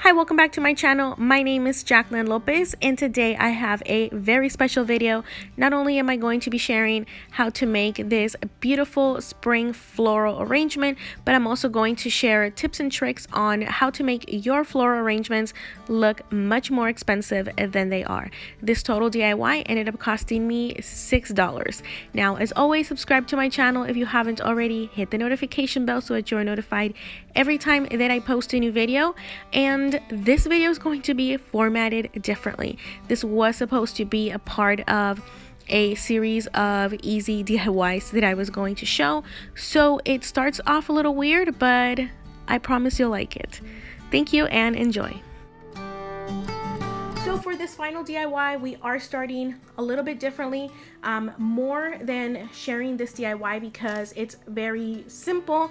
Hi, welcome back to my channel. My name is Jacqueline Lopez, and today I have a very special video. Not only am I going to be sharing how to make this beautiful spring floral arrangement, but I'm also going to share tips and tricks on how to make your floral arrangements look much more expensive than they are. This total DIY ended up costing me $6. Now, as always, subscribe to my channel if you haven't already. Hit the notification bell so that you're notified every time that I post a new video. And this video is going to be formatted differently. This was supposed to be a part of a series of easy DIYs that I was going to show, so it starts off a little weird, but I promise you'll like it. Thank you and enjoy. So for this final DIY, we are starting a little bit differently, more than sharing this DIY because it's very simple.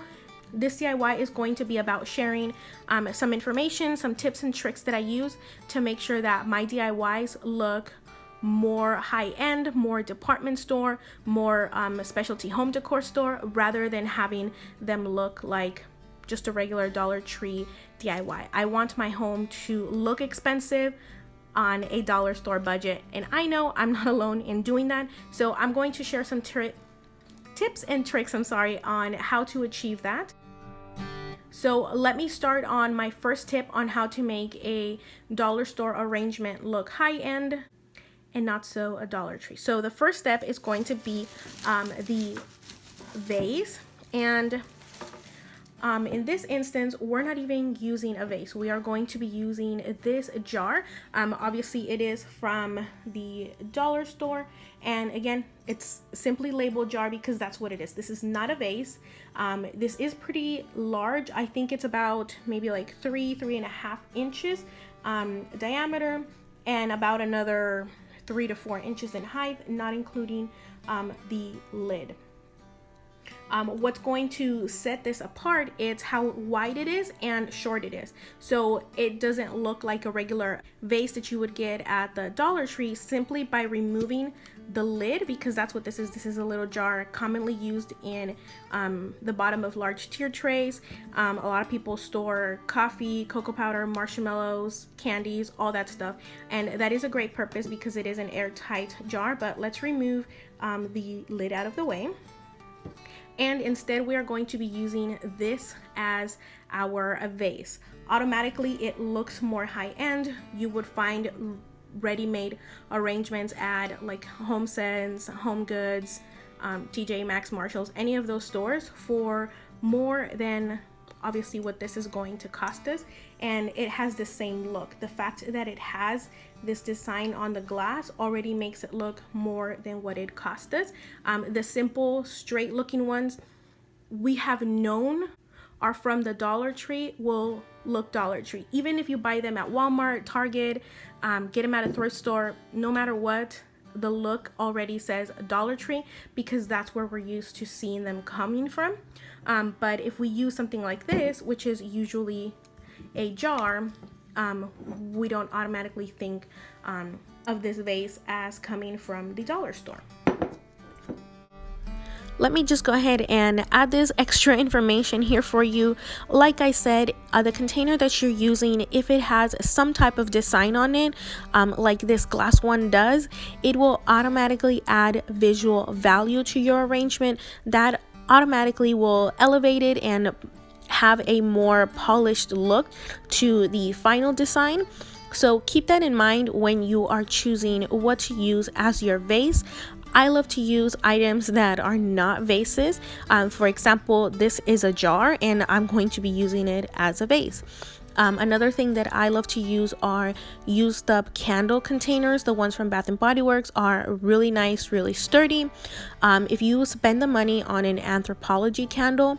This DIY is going to be about sharing some information, some tips and tricks that I use to make sure that my DIYs look more high-end, more department store, more specialty home decor store, rather than having them look like just a regular Dollar Tree DIY. I want my home to look expensive on a dollar store budget, and I know I'm not alone in doing that, so I'm going to share some tips and tricks, on how to achieve that. So let me start on my first tip on how to make a dollar store arrangement look high-end and not so a Dollar Tree. So the first step is going to be the vase, and in this instance, we're not even using a vase. We are going to be using this jar. Obviously, it is from the dollar store. And again, it's simply labeled jar because that's what it is. This is not a vase. This is pretty large. I think it's about maybe like 3.5 inches diameter and about another 3 to 4 inches in height, not including the lid. What's going to set this apart is how wide it is and short it is. So it doesn't look like a regular vase that you would get at the Dollar Tree simply by removing the lid, because that's what this is. This is a little jar commonly used in the bottom of large tier trays. A lot of people store coffee, cocoa powder, marshmallows, candies, all that stuff. And that is a great purpose because it is an airtight jar, but let's remove the lid out of the way. And instead we are going to be using this as our vase. Automatically it looks more high-end. You would find ready-made arrangements at like HomeSense, Home Goods, TJ Maxx, Marshalls, any of those stores for more than obviously what this is going to cost us, and it has the same look. The fact that it has this design on the glass already makes it look more than what it cost us. The simple straight looking ones we have known are from the Dollar Tree will look Dollar Tree. Even if you buy them at Walmart, Target, get them at a thrift store, no matter what, the look already says Dollar Tree because that's where we're used to seeing them coming from. But if we use something like this, which is usually a jar, we don't automatically think of this vase as coming from the dollar store. Let me just go ahead and add this extra information here for you. Like I said, the container that you're using, if it has some type of design on it, like this glass one does, it will automatically add visual value to your arrangement. That automatically will elevate it and have a more polished look to the final design. So keep that in mind when you are choosing what to use as your vase. I love to use items that are not vases. For example, this is a jar and I'm going to be using it as a vase. Another thing that I love to use are used up candle containers. The ones from Bath & Body Works are really nice, really sturdy. If you spend the money on an Anthropologie candle,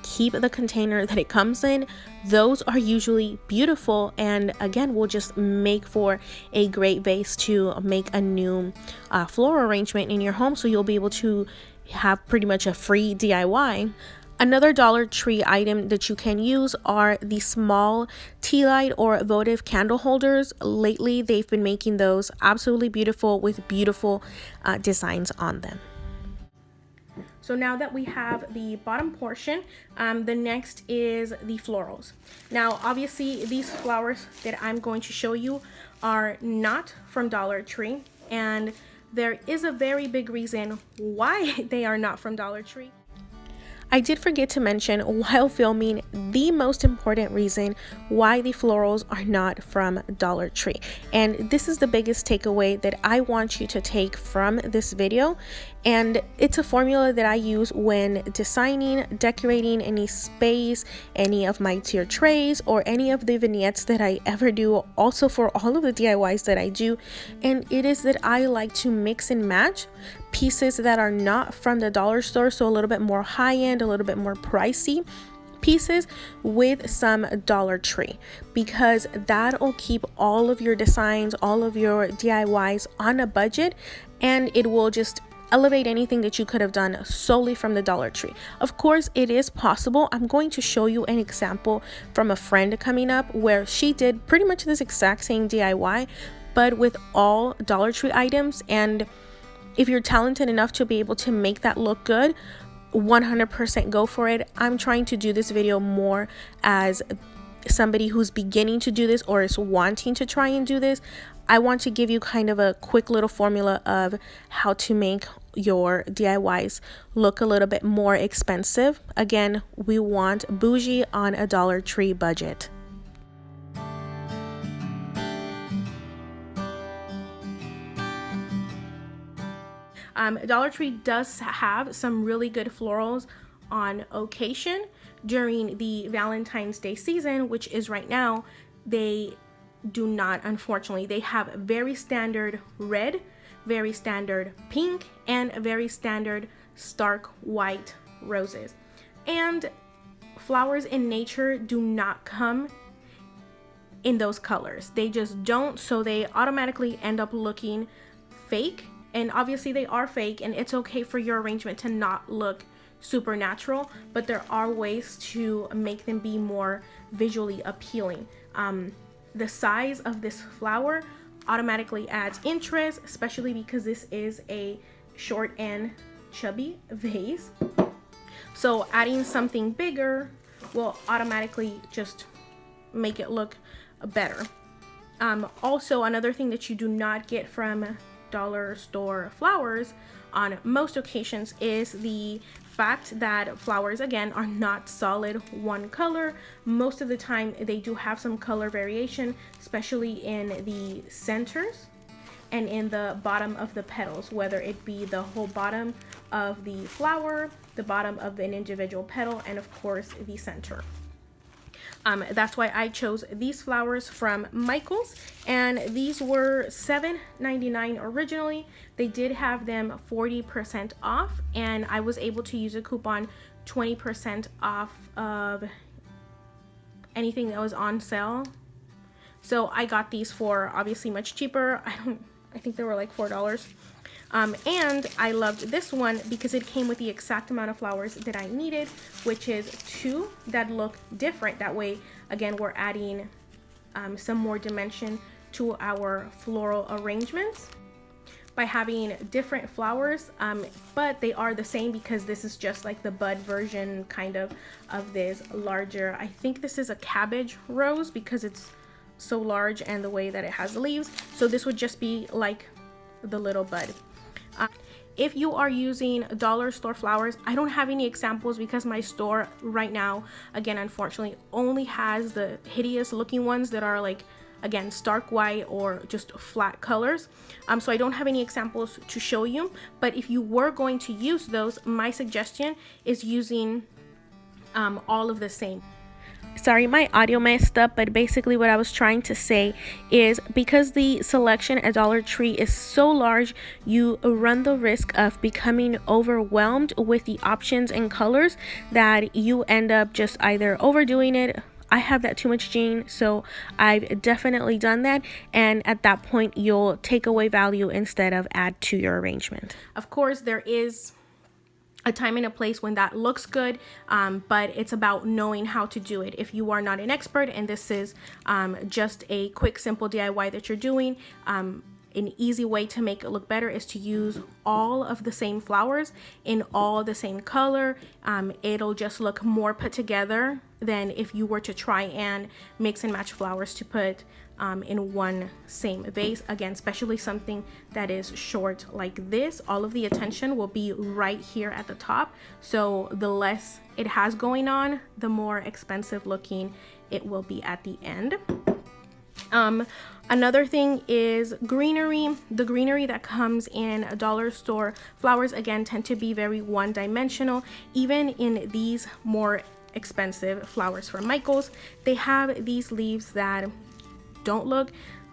keep the container that it comes in. Those are usually beautiful and again will just make for a great vase to make a new floral arrangement in your home, so you'll be able to have pretty much a free DIY. Another Dollar Tree item that you can use are the small tea light or votive candle holders. Lately they've been making those absolutely beautiful with beautiful designs on them. So now that we have the bottom portion, the next is the florals. Now, obviously, these flowers that I'm going to show you are not from Dollar Tree, and there is a very big reason why they are not from Dollar Tree. I did forget to mention while filming the most important reason why the florals are not from Dollar Tree. And this is the biggest takeaway that I want you to take from this video. And it's a formula that I use when designing, decorating any space, any of my tier trays, or any of the vignettes that I ever do, also for all of the DIYs that I do. And it is that I like to mix and match pieces that are not from the dollar store, so a little bit more high-end, a little bit more pricey pieces, with some Dollar Tree, because that'll keep all of your designs, all of your DIYs on a budget, and it will just elevate anything that you could have done solely from the Dollar Tree. Of course, it is possible. I'm going to show you an example from a friend coming up where she did pretty much this exact same DIY, but with all Dollar Tree items. And if you're talented enough to be able to make that look good, 100% go for it. I'm trying to do this video more as somebody who's beginning to do this or is wanting to try and do this. I want to give you kind of a quick little formula of how to make your DIYs look a little bit more expensive. Again, we want bougie on a Dollar Tree budget. Dollar Tree does have some really good florals on occasion during the Valentine's Day season, which is right now. They do not, unfortunately. They have very standard red, very standard pink, and very standard stark white roses. And flowers in nature do not come in those colors. They just don't, so they automatically end up looking fake. And obviously they are fake, and it's okay for your arrangement to not look super natural, but there are ways to make them be more visually appealing. The size of this flower automatically adds interest, especially because this is a short and chubby vase. So adding something bigger will automatically just make it look better. Also, another thing that you do not get from dollar store flowers on most occasions is the fact that flowers, again, are not solid one color. Most of the time they do have some color variation, especially in the centers and in the bottom of the petals, whether it be the whole bottom of the flower, the bottom of an individual petal, and of course the center. That's why I chose these flowers from Michaels, and these were $7.99 originally. They did have them 40% off, and I was able to use a coupon 20% off of anything that was on sale. So I got these for obviously much cheaper. I think they were like $4. And I loved this one because it came with the exact amount of flowers that I needed, which is 2 that look different. That way, again, we're adding some more dimension to our floral arrangements by having different flowers, but they are the same because this is just like the bud version kind of this larger. I think this is a cabbage rose because it's so large and the way that it has the leaves. So this would just be like the little bud. If you are using dollar store flowers, I don't have any examples because my store right now, again, unfortunately, only has the hideous looking ones that are like, again, stark white or just flat colors. So I don't have any examples to show you, but if you were going to use those, my suggestion is using all of the same. Sorry, my audio messed up, but basically what I was trying to say is because the selection at Dollar Tree is so large, you run the risk of becoming overwhelmed with the options and colors that you end up just either overdoing it. I have that too much gene, so I've definitely done that, and at that point you'll take away value instead of add to your arrangement. Of course, there is a time and a place when that looks good, but it's about knowing how to do it. If you are not an expert and this is just a quick, simple DIY that you're doing, an easy way to make it look better is to use all of the same flowers in all the same color. It'll just look more put together than if you were to try and mix and match flowers to put in one same vase. Again, especially something that is short like this, all of the attention will be right here at the top. So the less it has going on, the more expensive looking it will be at the end. Another thing is greenery. The greenery that comes in a dollar store flowers, again, tend to be very one-dimensional. Even in these more expensive flowers from Michael's, they have these leaves that don't look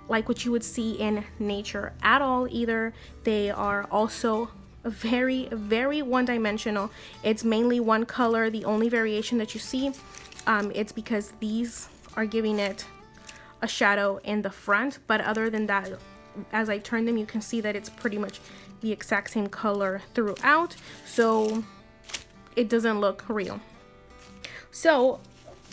like what you would see in nature at all either. They are also very, very one-dimensional. It's mainly one color. The only variation that you see, it's because these are giving it a shadow in the front, but other than that, as I turn them, you can see that it's pretty much the exact same color throughout, so it doesn't look real. So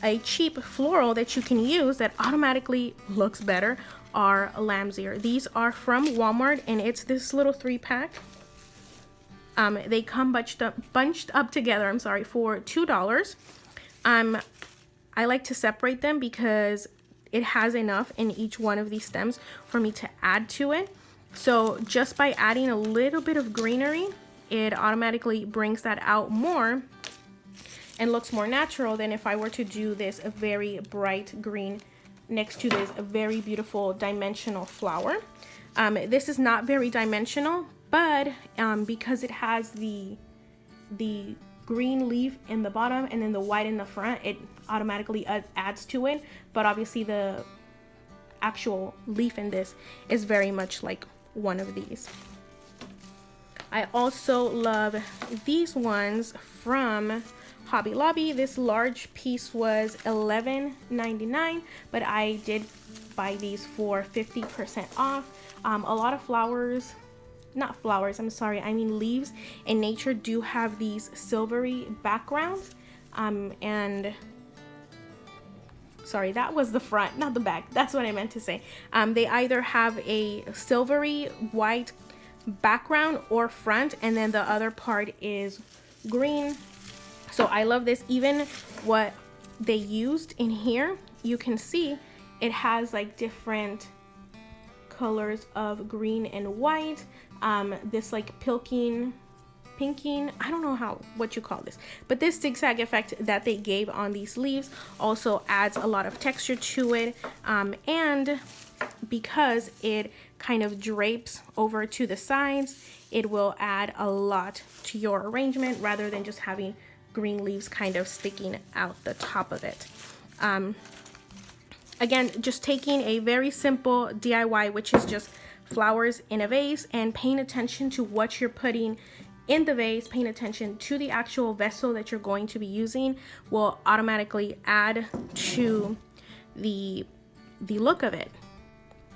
a cheap floral that you can use that automatically looks better are lamb's ear. These are from Walmart, and it's this little 3-pack. They come bunched up together, I'm sorry, for $2. I like to separate them because it has enough in each one of these stems for me to add to it. So just by adding a little bit of greenery, it automatically brings that out more and looks more natural than if I were to do this very bright green next to this very beautiful dimensional flower. This is not very dimensional, but because it has the green leaf in the bottom and then the white in the front, it automatically adds to it. But obviously the actual leaf in this is very much like one of these. I also love these ones from Hobby Lobby. This large piece was $11.99, but I did buy these for 50% off. A lot of leaves in nature do have these silvery backgrounds, and sorry, that was the front, not the back. That's what I meant to say. They either have a silvery white background or front, and then the other part is green. So I love this. Even what they used in here, you can see it has like different colors of green and white. This like pinking, I don't know what you call this, but this zigzag effect that they gave on these leaves also adds a lot of texture to it, and because it kind of drapes over to the sides, it will add a lot to your arrangement rather than just having green leaves kind of sticking out the top of it. Again, just taking a very simple DIY, which is just flowers in a vase, and paying attention to what you're putting in the vase, paying attention to the actual vessel that you're going to be using, will automatically add to the look of it.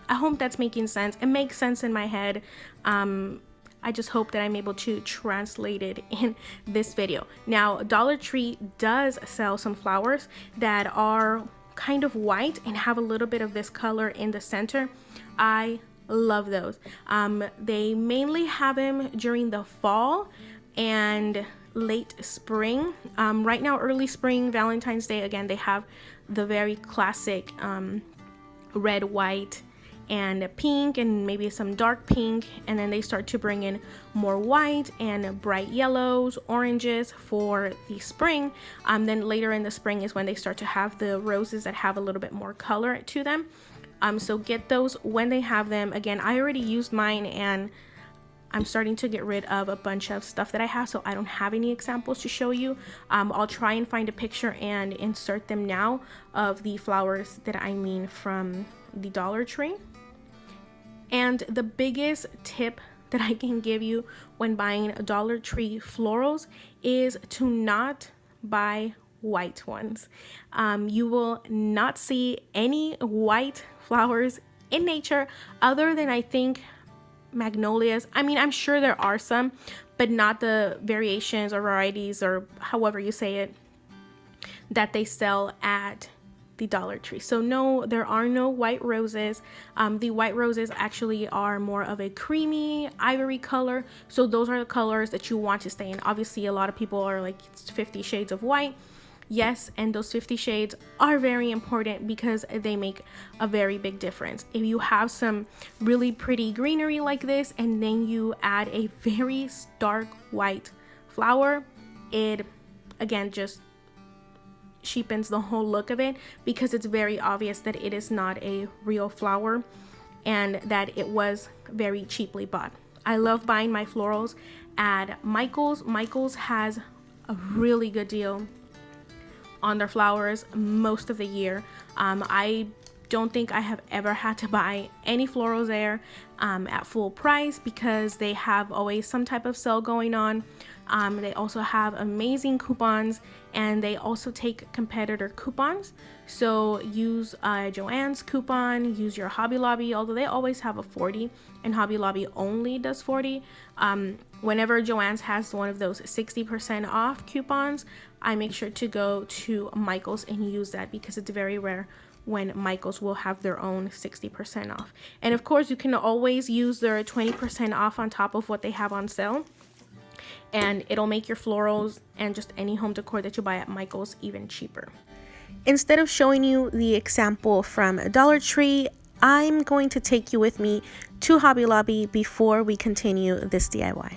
I hope that's making sense. It makes sense in my head. I just hope that I'm able to translate it in this video. Now, Dollar Tree does sell some flowers that are kind of white and have a little bit of this color in the center. I love those. They mainly have them during the fall and late spring. Right now, early spring, Valentine's Day, again, they have the very classic red, white, and pink, and maybe some dark pink, and then they start to bring in more white and bright yellows, oranges for the spring. Then later in the spring is when they start to have the roses that have a little bit more color to them. So get those when they have them. Again, I already used mine, and I'm starting to get rid of a bunch of stuff that I have, so I don't have any examples to show you. I'll try and find a picture and insert them now of the flowers that I mean from the Dollar Tree. And the biggest tip that I can give you when buying Dollar Tree florals is to not buy white ones. You will not see any white flowers in nature other than, I think, magnolias. I mean, I'm sure there are some, but not the variations or varieties, or however you say it, that they sell at the Dollar Tree. So no, there are no white roses. The white roses actually are more of a creamy ivory color. So those are the colors that you want to stay in. Obviously, a lot of people are like, it's 50 shades of white. Yes, and those 50 shades are very important because they make a very big difference. If you have some really pretty greenery like this and then you add a very stark white flower, it again just cheapens the whole look of it because it's very obvious that it is not a real flower and that it was very cheaply bought. I love buying my florals at Michael's. Michael's has a really good deal on their flowers most of the year. I don't think I have ever had to buy any florals there at full price because they have always some type of sale going on. They also have amazing coupons and they also take competitor coupons. So use Joann's coupon, use your Hobby Lobby, although they always have a 40 and Hobby Lobby only does 40. Whenever Joann's has one of those 60% off coupons, I make sure to go to Michael's and use that because it's very rare when Michael's will have their own 60% off. And of course, you can always use their 20% off on top of what they have on sale. And it'll make your florals and just any home decor that you buy at Michael's even cheaper. Instead of showing you the example from Dollar Tree, I'm going to take you with me to Hobby Lobby before we continue this DIY.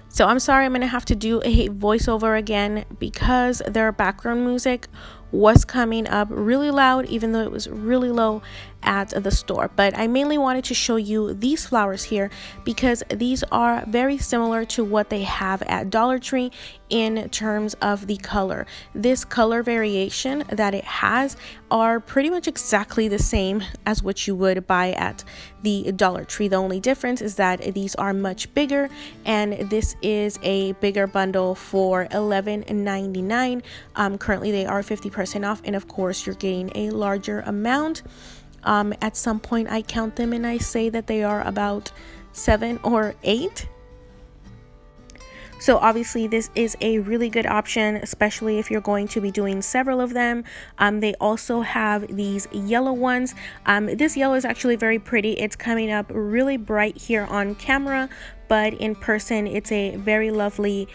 So I'm sorry, I'm going to have to do a voiceover again because their background music was coming up really loud even though it was really low at the store. But I mainly wanted to show you these flowers here because these are very similar to what they have at Dollar Tree in terms of the color. This color variation that it has are pretty much exactly the same as what you would buy at the Dollar Tree. The only difference is that these are much bigger and this is a bigger bundle for $11.99. Currently they are 50% off, and of course you're getting a larger amount. At some point I count them and I say that they are about 7 or 8. So obviously this is a really good option, especially if you're going to be doing several of them. They also have these yellow ones. This yellow is actually very pretty. It's coming up really bright here on camera, but in person it's a very lovely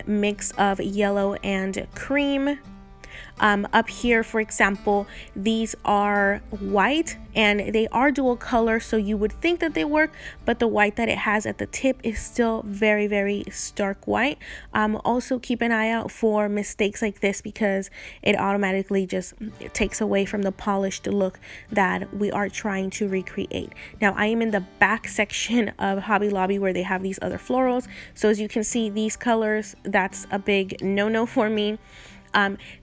mix of yellow and cream. Up here, for example, these are white and they are dual color, so you would think that they work, but the white that it has at the tip is still very, very stark white. Also keep an eye out for mistakes like this because it automatically just takes away from the polished look that we are trying to recreate. Now I am in the back section of Hobby Lobby where they have these other florals. So as you can see, these colors, that's a big no-no for me.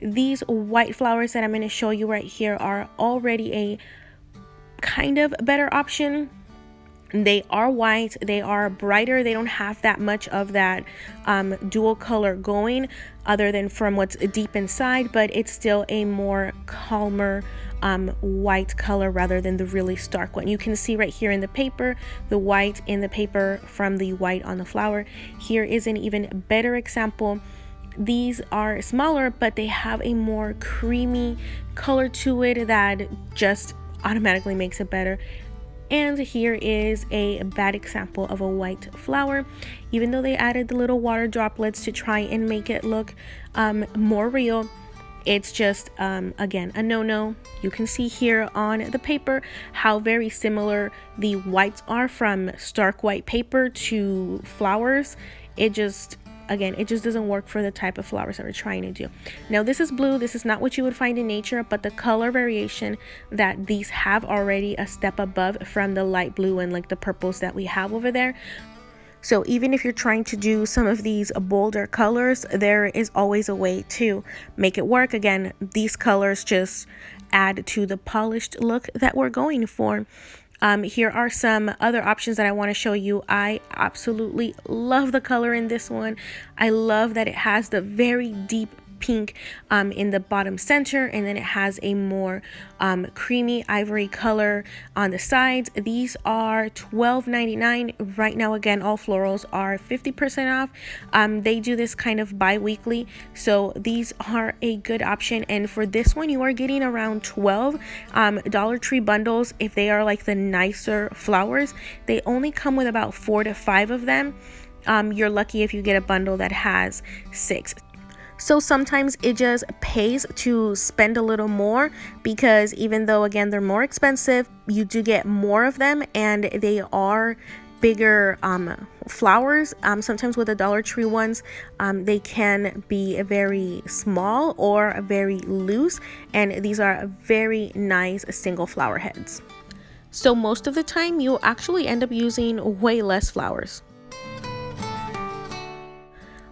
These white flowers that I'm going to show you right here are already a kind of better option. They are white, they are brighter, they don't have that much of that dual color going other than from what's deep inside, but it's still a more calmer white color rather than the really stark one. You can see right here in the paper, the white in the paper from the white on the flower. Here is an even better example. These are smaller, but they have a more creamy color to it that just automatically makes it better. And here is a bad example of a white flower. Even though they added the little water droplets to try and make it look more real, it's just again a no-no. You can see here on the paper how very similar the whites are from stark white paper to flowers. It just doesn't work for the type of flowers that we're trying to do. Now this is blue. This is not what you would find in nature, but the color variation that these have already a step above from the light blue and like the purples that we have over there. So even if you're trying to do some of these bolder colors, there is always a way to make it work. Again, these colors just add to the polished look that we're going for. Here are some other options that I want to show you. I absolutely love the color in this one. I love that it has the very deep pink in the bottom center, and then it has a more creamy ivory color on the sides. These are $12.99 right now. Again, all florals are 50% off. They do this kind of bi-weekly, so these are a good option. And for this one, you are getting around 12 Dollar Tree bundles. If they are like the nicer flowers, they only come with about 4 to 5 of them. You're lucky if you get a bundle that has 6. So sometimes it just pays to spend a little more, because even though again they're more expensive, you do get more of them, and they are bigger flowers. Sometimes with the Dollar Tree ones, they can be very small or very loose, and these are very nice single flower heads. So most of the time you'll actually end up using way less flowers.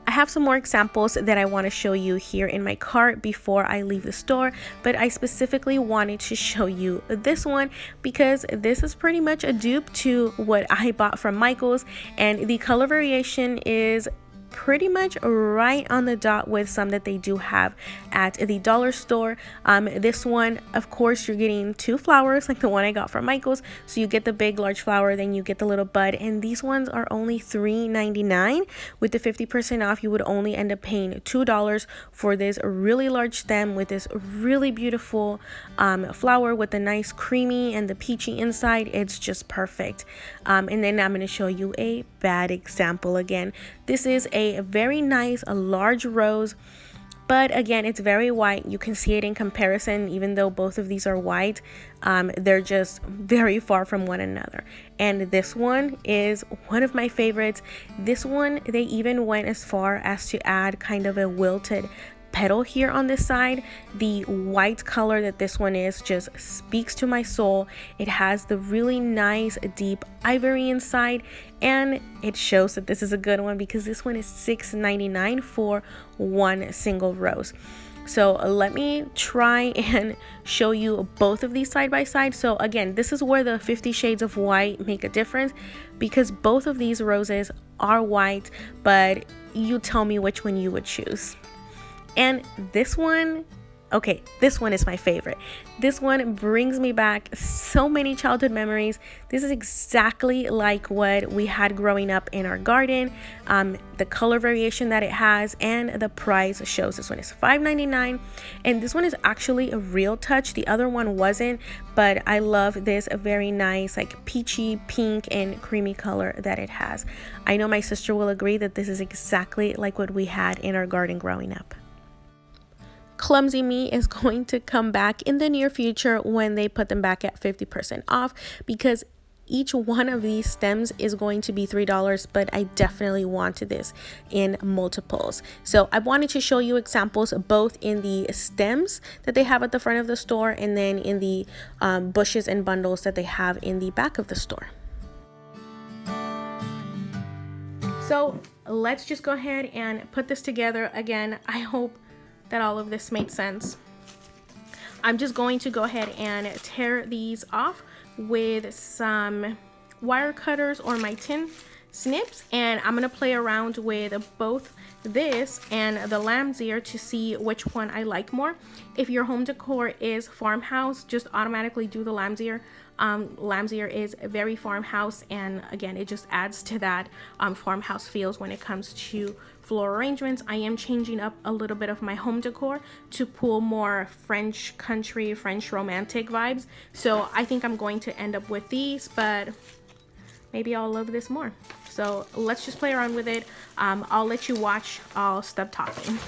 I have some more examples that I want to show you here in my cart before I leave the store, but I specifically wanted to show you this one because this is pretty much a dupe to what I bought from Michael's, and the color variation is pretty much right on the dot with some that they do have at the dollar store. This one, of course, you're getting 2 flowers like the one I got from Michael's, so you get the big large flower, then you get the little bud, and these ones are only $3.99. With the 50% off, you would only end up paying $2 for this really large stem with this really beautiful flower with the nice creamy and the peachy inside. It's just perfect. And then I'm going to show you a bad example again. This is a very nice, a large rose, but again, it's very white. You can see it in comparison. Even though both of these are white, they're just very far from one another. And this one is one of my favorites. This one, they even went as far as to add kind of a wilted petal here on this side. The white color that this one is just speaks to my soul. It has the really nice deep ivory inside, and it shows that this is a good one because this one is $6.99 for one single rose. So let me try and show you both of these side by side. So again, this is where the 50 shades of white make a difference, because both of these roses are white, but you tell me which one you would choose. And this one, okay, this one is my favorite. This one brings me back so many childhood memories. This is exactly like what we had growing up in our garden. The color variation that it has and the price shows. This one is $5.99, and this one is actually a real touch. The other one wasn't, but I love this very nice like peachy pink and creamy color that it has. I know my sister will agree that this is exactly like what we had in our garden growing up. Clumsy Me is going to come back in the near future when they put them back at 50% off, because each one of these stems is going to be $3, but I definitely wanted this in multiples. So I wanted to show you examples both in the stems that they have at the front of the store and then in the bushes and bundles that they have in the back of the store. So let's just go ahead and put this together. Again, I hope that all of this made sense. I'm just going to go ahead and tear these off with some wire cutters or my tin snips, and I'm gonna play around with both this and the lamb's ear to see which one I like more. If your home decor is farmhouse, just automatically do the lamb's ear. Lamb's ear is very farmhouse, and again, it just adds to that farmhouse feels when it comes to floral arrangements. I am changing up a little bit of my home decor to pull more French country, French romantic vibes. So I think I'm going to end up with these, but maybe I'll love this more. So let's just play around with it. I'll let you watch. I'll stop talking.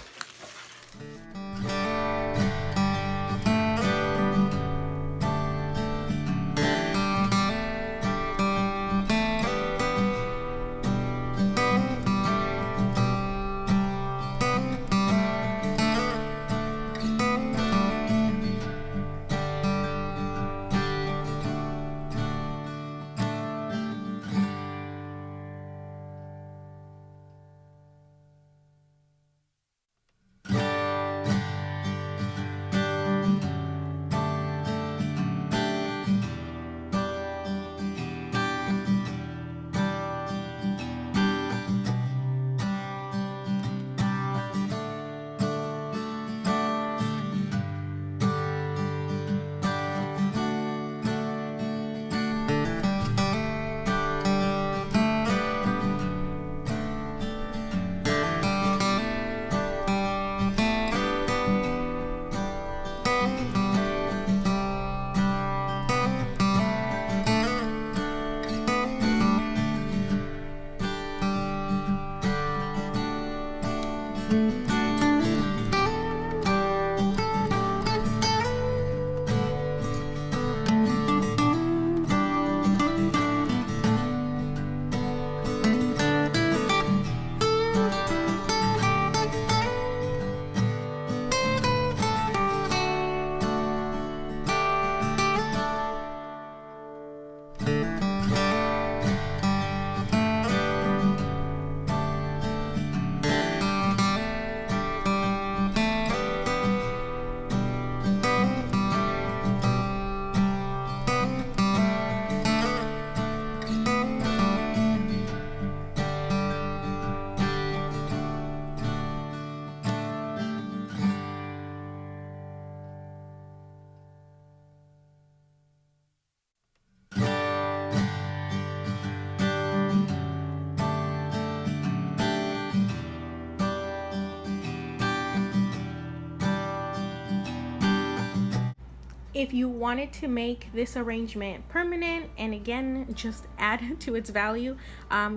if you wanted to make this arrangement permanent and again just add to its value,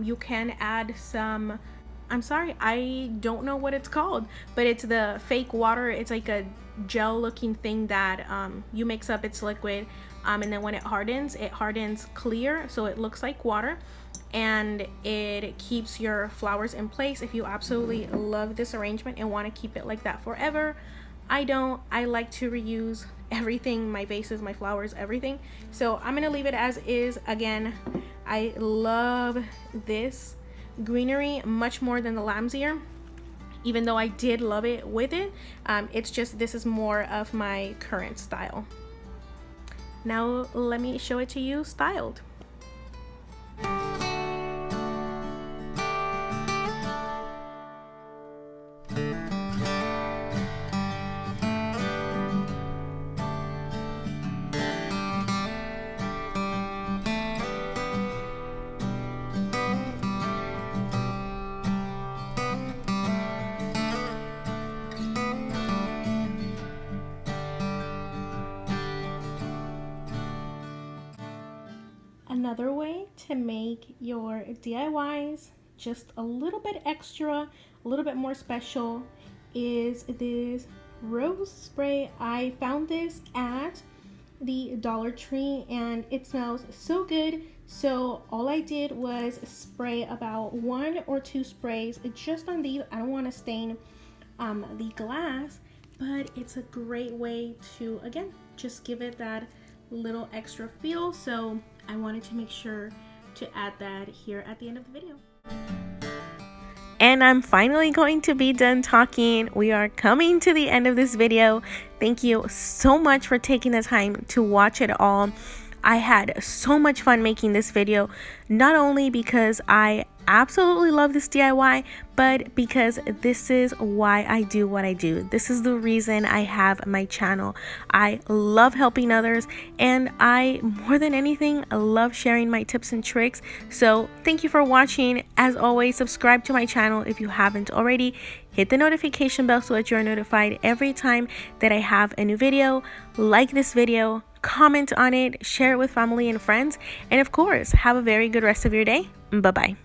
you can add some, I'm sorry, I don't know what it's called, but it's the fake water. It's like a gel looking thing that you mix up its liquid, and then when it hardens clear, so it looks like water, and it keeps your flowers in place. If you absolutely love this arrangement and want to keep it like that forever, I don't. I like to reuse everything, my vases, my flowers, everything. So I'm gonna leave it as is. Again, I love this Greenery much more than the lamb's ear, even though I did love it with it. It's just this is more of my current style. Now let me show it to you styled. Another way to make your DIYs just a little bit extra, a little bit more special, is this rose spray. I found this at the Dollar Tree and it smells so good. So all I did was spray about 1 or 2 sprays just on these. I don't want to stain the glass, but it's a great way to, again, just give it that little extra feel. So I wanted to make sure to add that here at the end of the video. And I'm finally going to be done talking. We are coming to the end of this video. Thank you so much for taking the time to watch it all. I had so much fun making this video, not only because I absolutely love this DIY, but because this is why I do what I do. This is the reason I have my channel. I love helping others, and I, more than anything, love sharing my tips and tricks. So thank you for watching. As always, subscribe to my channel if you haven't already. Hit the notification bell so that you're notified every time that I have a new video. Like this video, comment on it, share it with family and friends, and of course, have a very good rest of your day. Bye-bye.